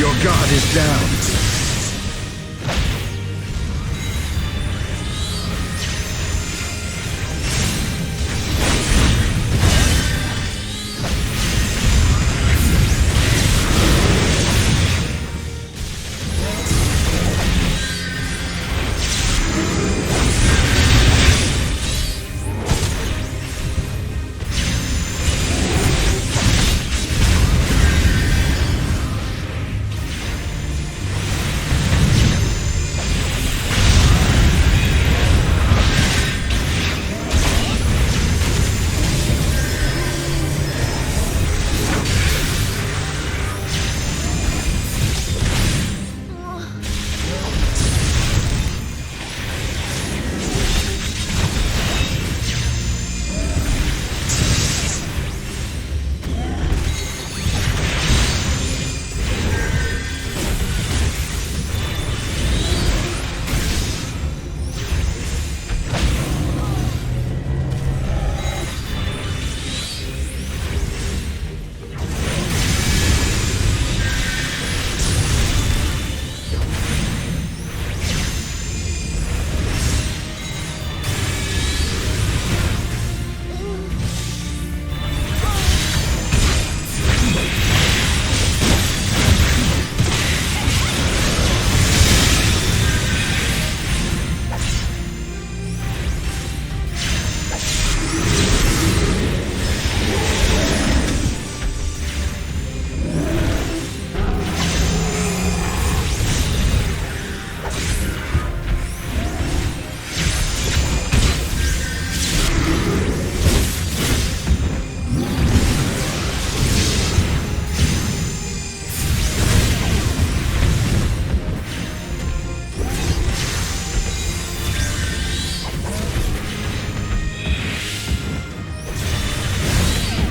Your guard is down.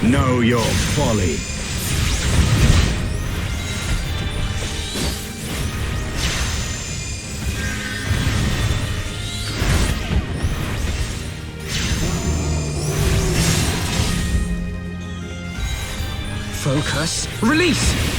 Know your folly. Focus. Release!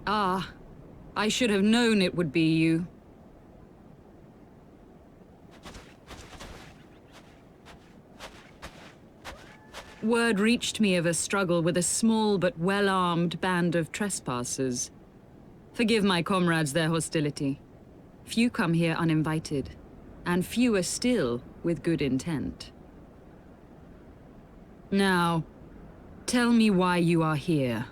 Ah, I should have known it would be you. Word reached me of a struggle with a small but well-armed band of trespassers. Forgive my comrades their hostility. Few come here uninvited, and fewer still with good intent. Now, tell me why you are here.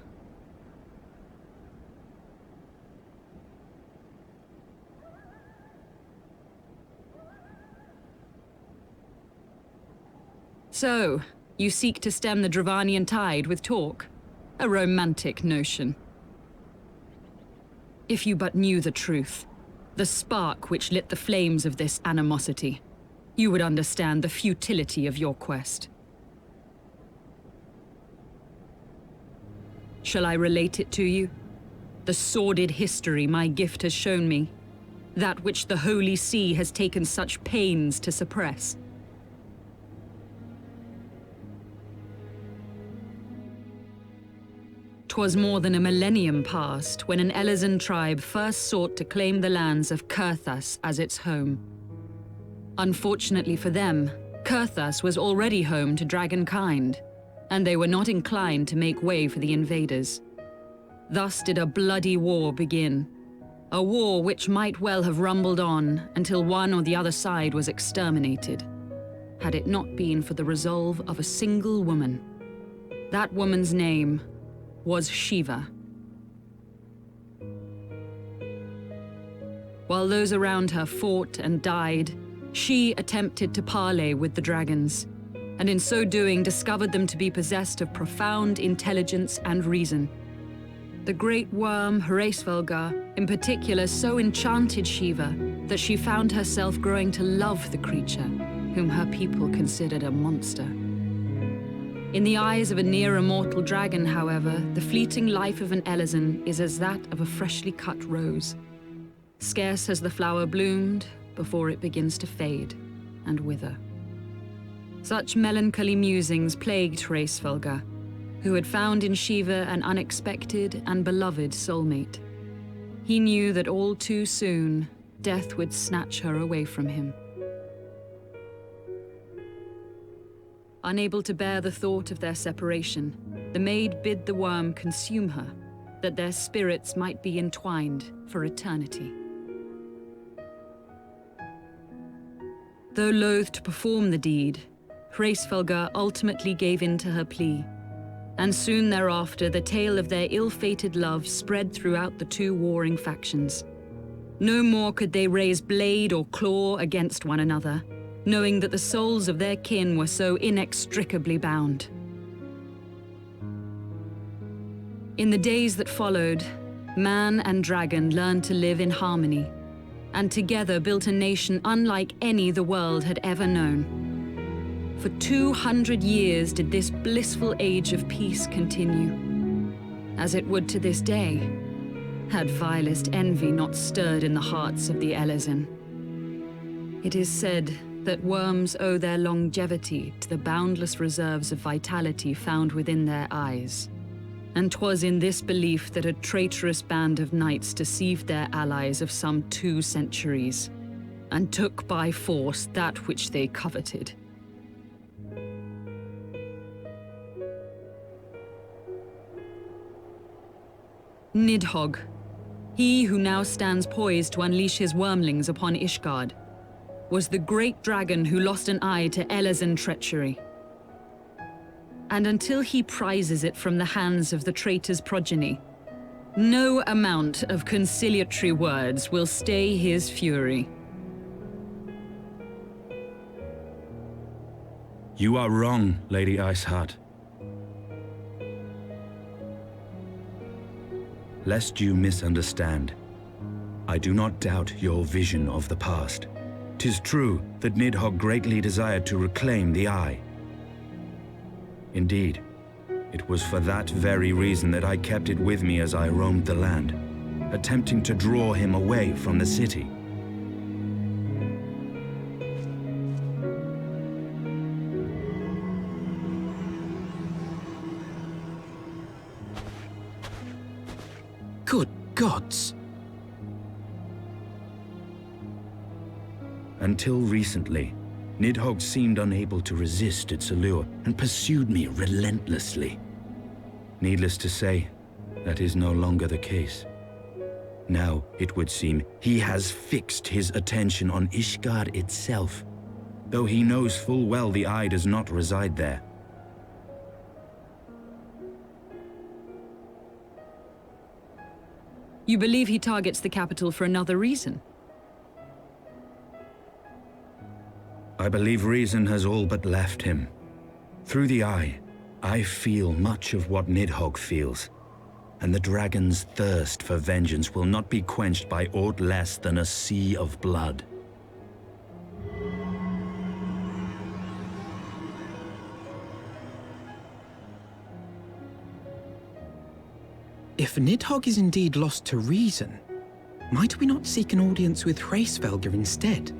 So, you seek to stem the Dravanian tide with talk? A romantic notion. If you but knew the truth, the spark which lit the flames of this animosity, you would understand the futility of your quest. Shall I relate it to you? The sordid history my gift has shown me, that which the Holy See has taken such pains to suppress. 'Twas more than a millennium past when an Elezen tribe first sought to claim the lands of Kurthas as its home. Unfortunately for them, Kurthas was already home to dragonkind, and they were not inclined to make way for the invaders. Thus did a bloody war begin, a war which might well have rumbled on until one or the other side was exterminated, had it not been for the resolve of a single woman. That woman's name was Shiva. While those around her fought and died, she attempted to parley with the dragons, and in so doing discovered them to be possessed of profound intelligence and reason. The great worm Heavensward in particular so enchanted Shiva that she found herself growing to love the creature, whom her people considered a monster. In the eyes of a near-immortal dragon, however, the fleeting life of an Elezen is as that of a freshly cut rose. Scarce has the flower bloomed before it begins to fade and wither. Such melancholy musings plagued Heavensward, who had found in Shiva an unexpected and beloved soulmate. He knew that all too soon, death would snatch her away from him. Unable to bear the thought of their separation, the maid bid the worm consume her, that their spirits might be entwined for eternity. Though loath to perform the deed, Heavensward ultimately gave in to her plea, and soon thereafter the tale of their ill-fated love spread throughout the two warring factions. No more could they raise blade or claw against one another, knowing that the souls of their kin were so inextricably bound. In the days that followed, man and dragon learned to live in harmony, and together built a nation unlike any the world had ever known. For 200 years did this blissful age of peace continue, as it would to this day, had vilest envy not stirred in the hearts of the Elezen. It is said that worms owe their longevity to the boundless reserves of vitality found within their eyes. And 'twas in this belief that a traitorous band of knights deceived their allies of some 2 centuries, and took by force that which they coveted. Nidhogg, he who now stands poised to unleash his wormlings upon Ishgard, was the great dragon who lost an eye to Elezen treachery. And until he prizes it from the hands of the traitor's progeny, no amount of conciliatory words will stay his fury. You are wrong, Lady Iceheart. Lest you misunderstand, I do not doubt your vision of the past. 'Tis true that Nidhogg greatly desired to reclaim the Eye. Indeed, it was for that very reason that I kept it with me as I roamed the land, attempting to draw him away from the city. Good gods! Until recently, Nidhogg seemed unable to resist its allure and pursued me relentlessly. Needless to say, that is no longer the case. Now, it would seem, he has fixed his attention on Ishgard itself, though he knows full well the eye does not reside there. You believe he targets the capital for another reason? I believe reason has all but left him. Through the eye, I feel much of what Nidhogg feels, and the dragon's thirst for vengeance will not be quenched by aught less than a sea of blood. If Nidhogg is indeed lost to reason, might we not seek an audience with Hraesvelgr instead?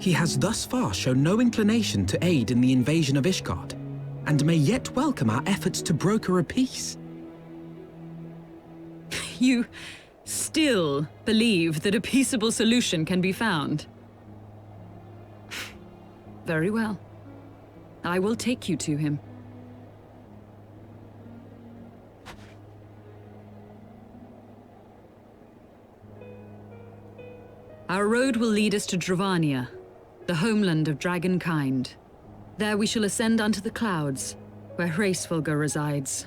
He has thus far shown no inclination to aid in the invasion of Ishgard, and may yet welcome our efforts to broker a peace. You still believe that a peaceable solution can be found? Very well. I will take you to him. Our road will lead us to Dravania, the homeland of dragonkind. There we shall ascend unto the clouds, where Hraesvelgr resides.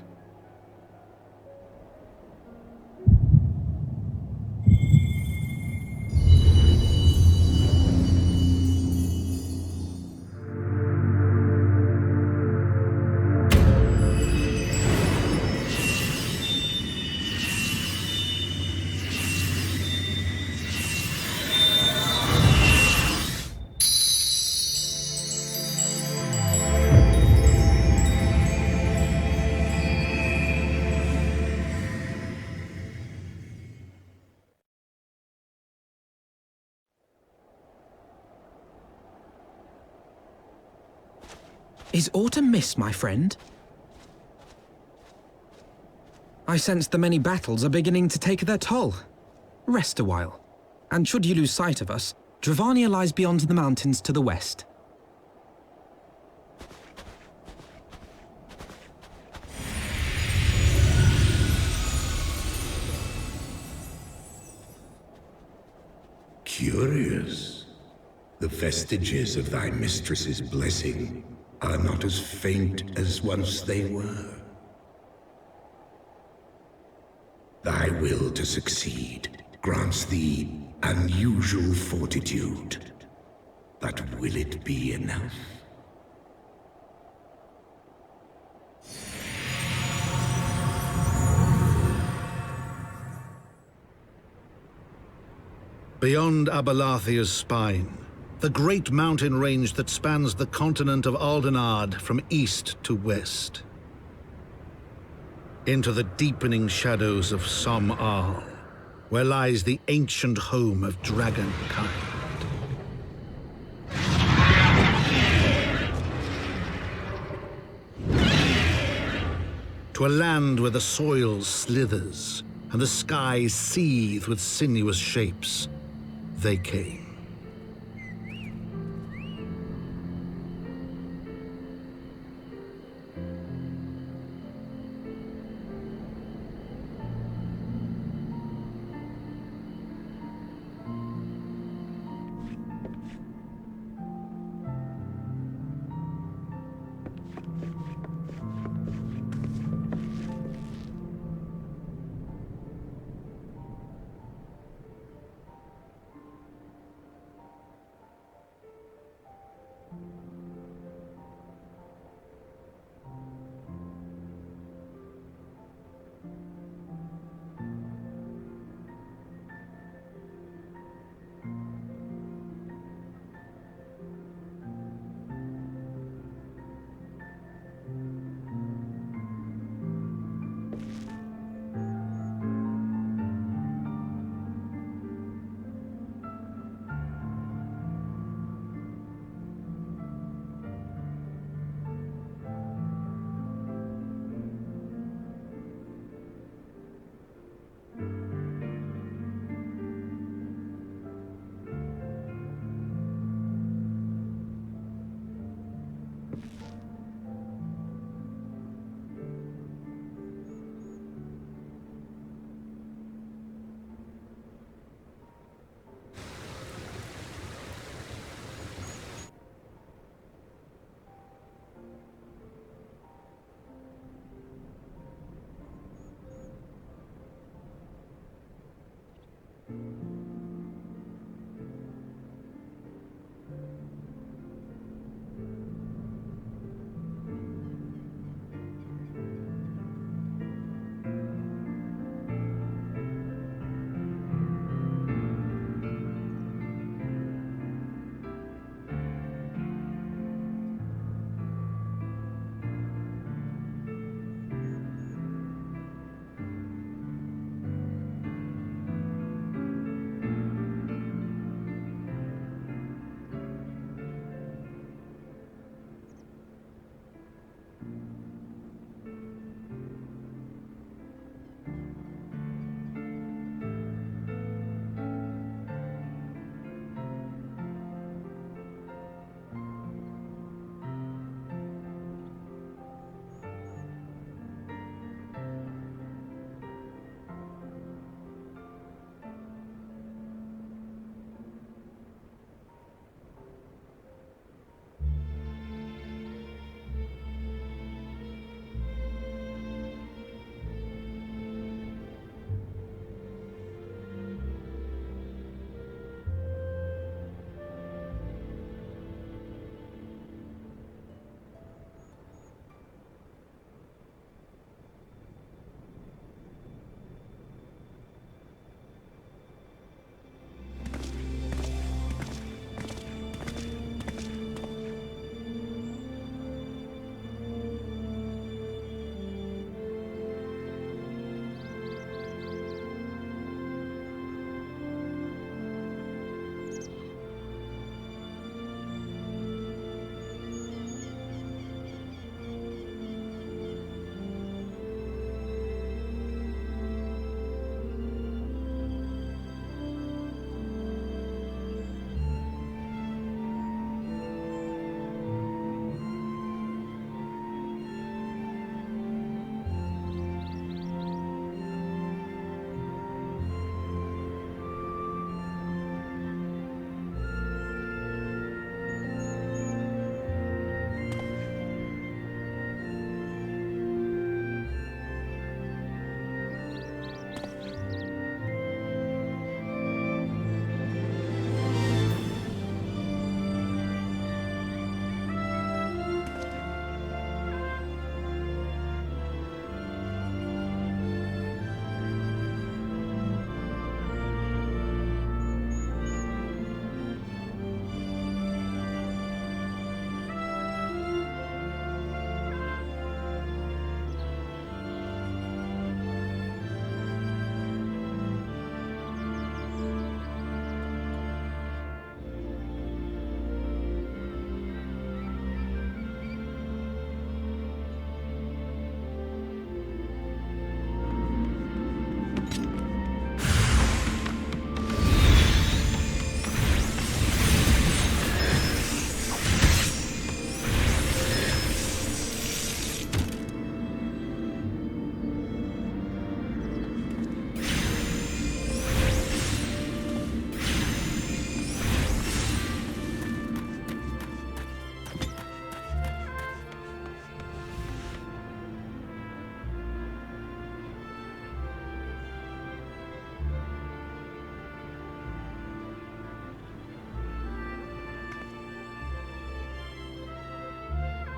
Is aught amiss, my friend? I sense the many battles are beginning to take their toll. Rest a while, and should you lose sight of us, Dravania lies beyond the mountains to the west. Curious. The vestiges of thy mistress's blessing are not as faint as once they were. Thy will to succeed grants thee unusual fortitude. But will it be enough? Beyond Abalathia's spine, the great mountain range that spans the continent of Aldenard from east to west. Into the deepening shadows of Som-Al, where lies the ancient home of dragonkind. To a land where the soil slithers and the skies seethe with sinuous shapes, they came.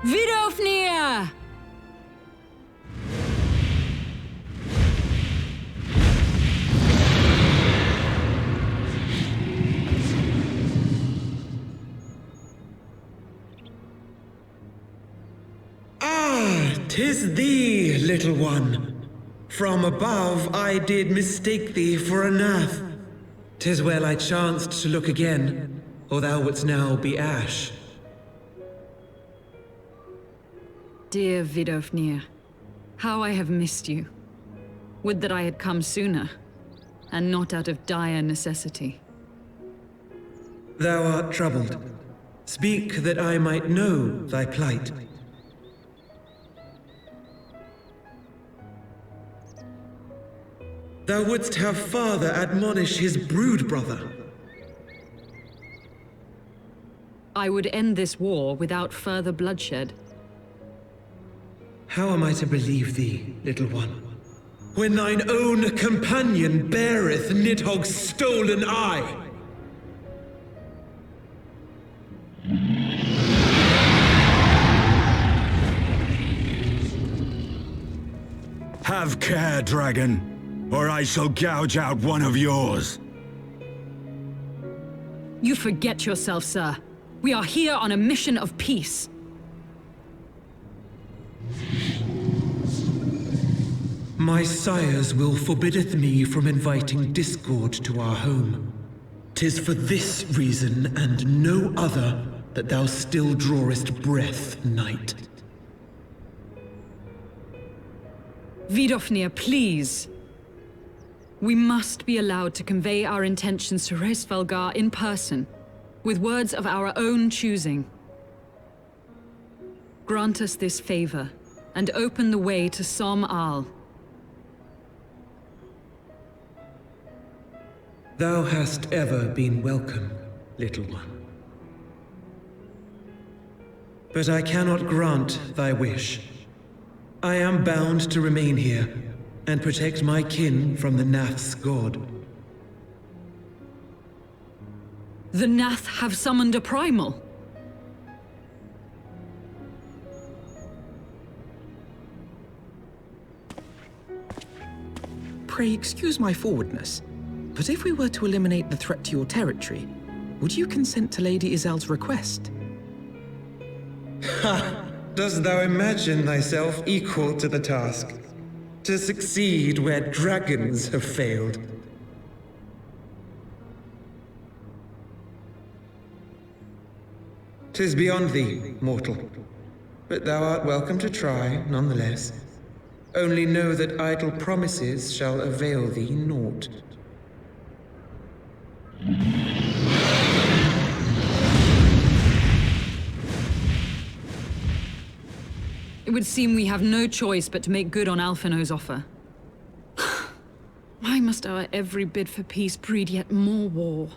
Vidofnir! Ah, 'tis thee, little one. From above I did mistake thee for a nath. 'Tis well I chanced to look again, or thou wouldst now be ash. Dear Vidofnir, how I have missed you. Would that I had come sooner, and not out of dire necessity. Thou art troubled. Speak that I might know thy plight. Thou wouldst have father admonish his brood brother. I would end this war without further bloodshed. How am I to believe thee, little one, when thine own companion beareth Nidhogg's stolen eye? Have care, dragon, or I shall gouge out one of yours. You forget yourself, sir. We are here on a mission of peace. My sire's will forbiddeth me from inviting discord to our home. 'Tis for this reason and no other that thou still drawest breath, knight. Vidofnir, please. We must be allowed to convey our intentions to Hraesvelgar in person, with words of our own choosing. Grant us this favor, and open the way to Som Al. Thou hast ever been welcome, little one. But I cannot grant thy wish. I am bound to remain here and protect my kin from the Nath's god. The Nath have summoned a primal. Pray excuse my forwardness, but if we were to eliminate the threat to your territory, would you consent to Lady Izel's request? Ha! Dost thou imagine thyself equal to the task? To succeed where dragons have failed? 'Tis beyond thee, mortal. But thou art welcome to try, nonetheless. Only know that idle promises shall avail thee naught. It would seem we have no choice but to make good on Alphino's offer. Why must our every bid for peace breed yet more war?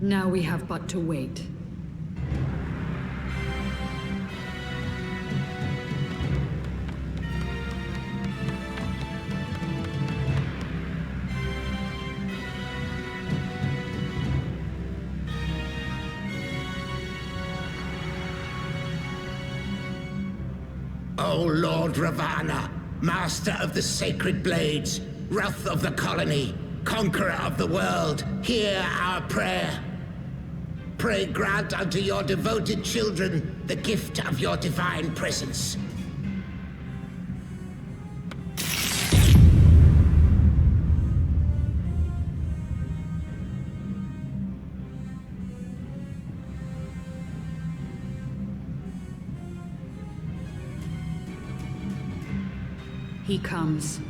Now we have but to wait. O Lord Ravana, Master of the Sacred Blades, Wrath of the Colony, Conqueror of the world, hear our prayer. Pray grant unto your devoted children the gift of your divine presence. He comes.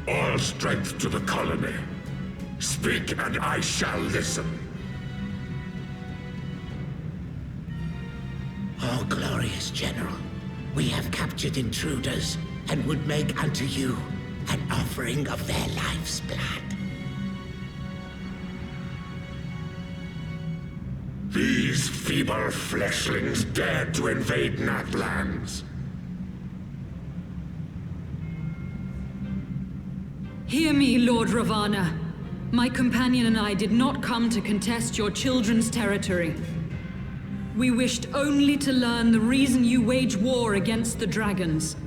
All strength to the colony. Speak and I shall listen. Oh, glorious General, we have captured intruders and would make unto you an offering of their life's blood. These feeble fleshlings dared to invade Nathlands. Hear me, Lord Ravana. My companion and I did not come to contest your children's territory. We wished only to learn the reason you wage war against the dragons.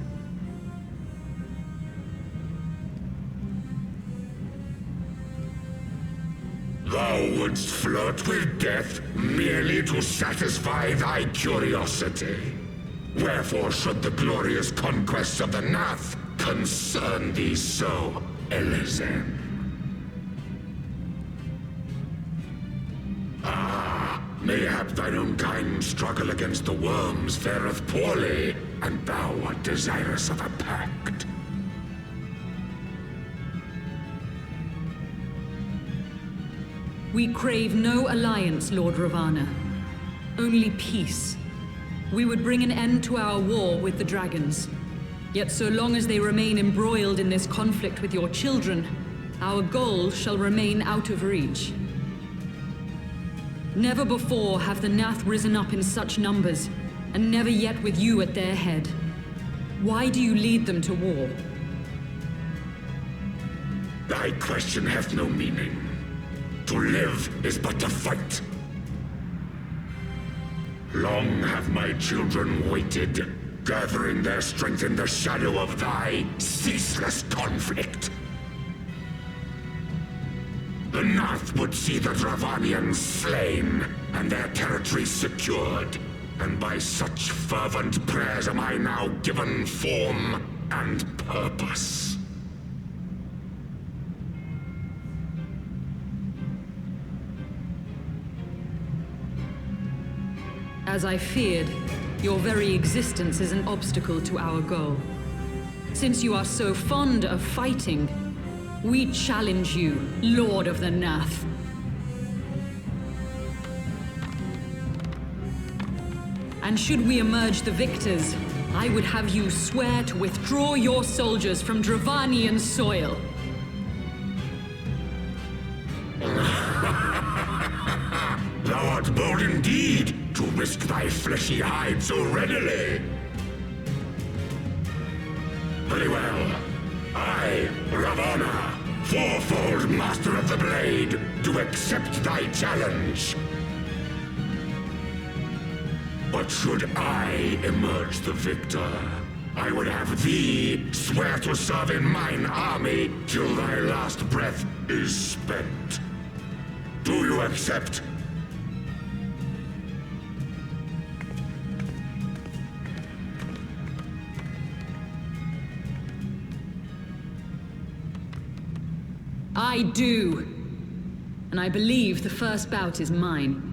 Thou wouldst flirt with death merely to satisfy thy curiosity. Wherefore should the glorious conquests of the Nath concern thee so, Elezen? Mayhap thine own kind struggle against the worms fareth poorly, and thou art desirous of a pact. We crave no alliance, Lord Ravana. Only peace. We would bring an end to our war with the dragons. Yet so long as they remain embroiled in this conflict with your children, our goal shall remain out of reach. Never before have the Nath risen up in such numbers, and never yet with you at their head. Why do you lead them to war? Thy question hath no meaning. To live is but to fight. Long have my children waited, gathering their strength in the shadow of thy ceaseless conflict. The Nath would see the Dravanians slain, and their territory secured. And by such fervent prayers am I now given form and purpose. As I feared, your very existence is an obstacle to our goal. Since you are so fond of fighting, we challenge you, Lord of the Nath. And should we emerge the victors, I would have you swear to withdraw your soldiers from Dravanian soil. Thou art bold indeed to risk thy fleshy hide so readily. Very well. I, Ravana, fourfold Master of the Blade, do accept thy challenge. But should I emerge the victor, I would have thee swear to serve in mine army till thy last breath is spent. Do you accept? I do. And I believe the first bout is mine.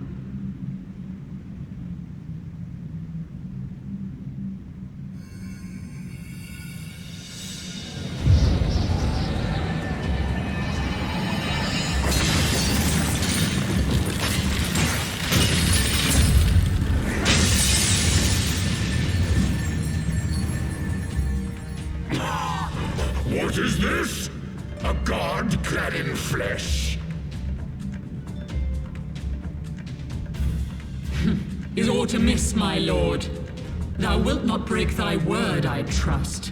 What is this? A god clad in flesh? Is aught amiss, my lord? Thou wilt not break thy word, I trust.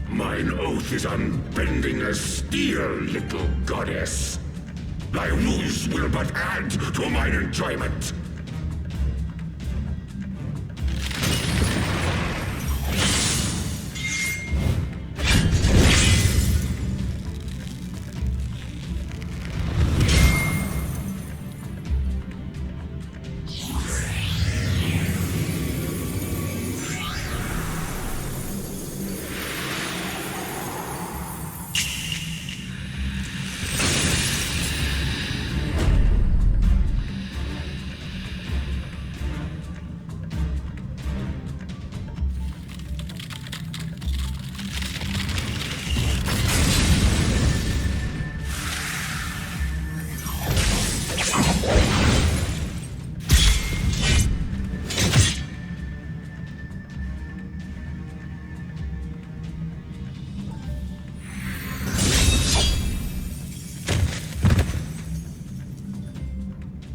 Mine oath is unbending as steel, little goddess. Thy ruse will but add to mine enjoyment.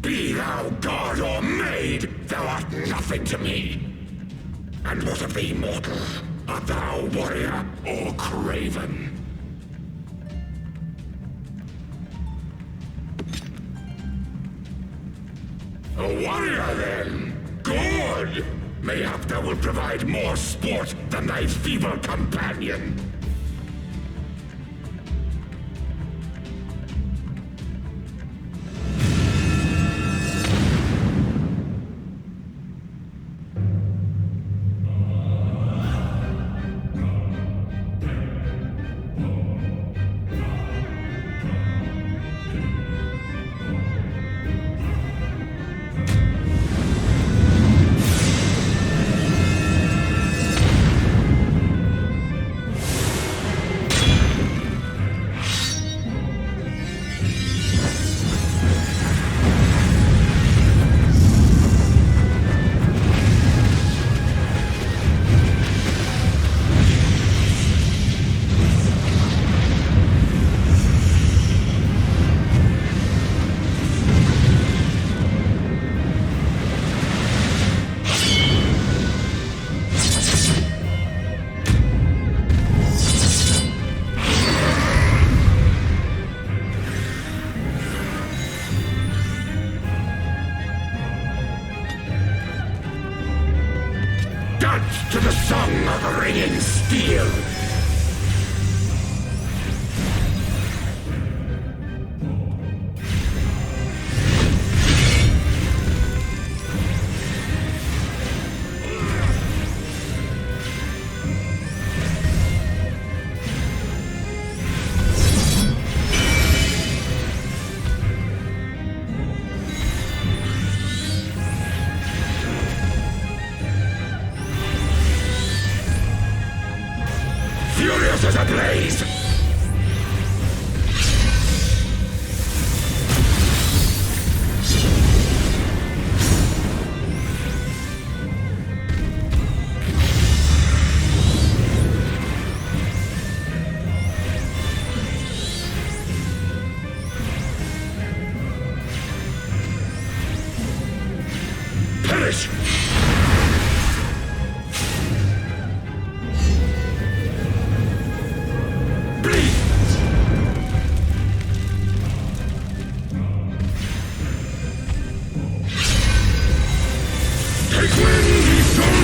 Be thou god or maid, thou art nothing to me. And what of thee, mortal? Art thou warrior or craven? A warrior, then? Good! Mayhap thou wilt provide more sport than thy feeble companion. To the song of ringing steel! Furious as a blaze! Perish! Take wind, ye souls!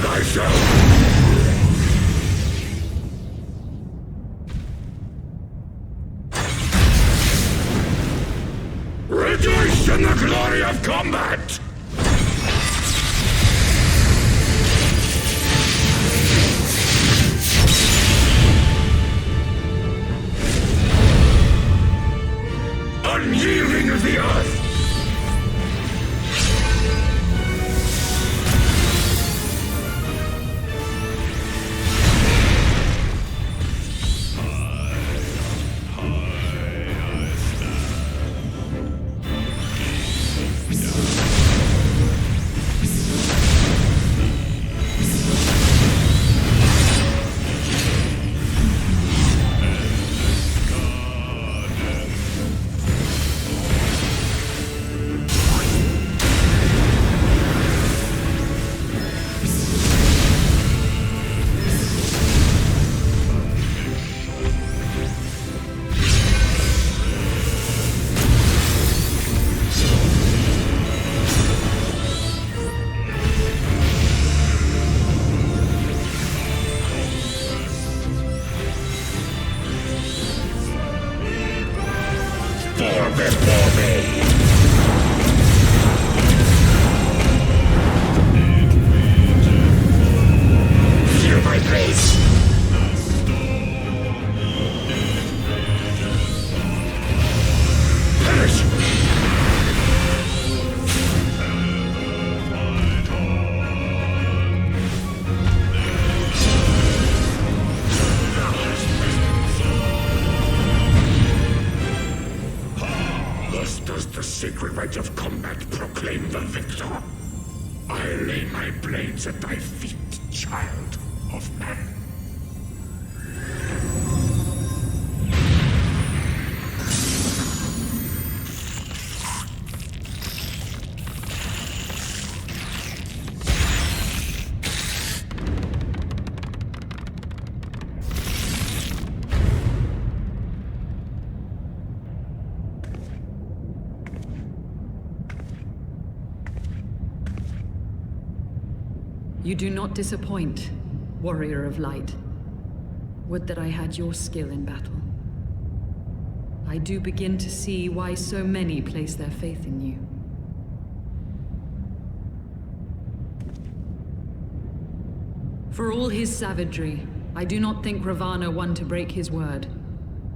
thyself! Rejoice in the glory of combat! Unyielding of the earth! Before me! Feel my grace! Perish! Does the sacred rite of combat proclaim the victor? I lay my blades at thy feet, child of man. You do not disappoint, warrior of light. Would that I had your skill in battle. I do begin to see why so many place their faith in you. For all his savagery, I do not think Ravana one to break his word.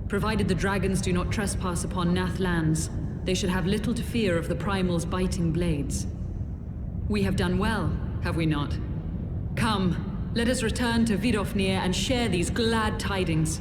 Provided the dragons do not trespass upon Nath lands, they should have little to fear of the Primal's biting blades. We have done well, have we not? Come, let us return to Vidofnir and share these glad tidings.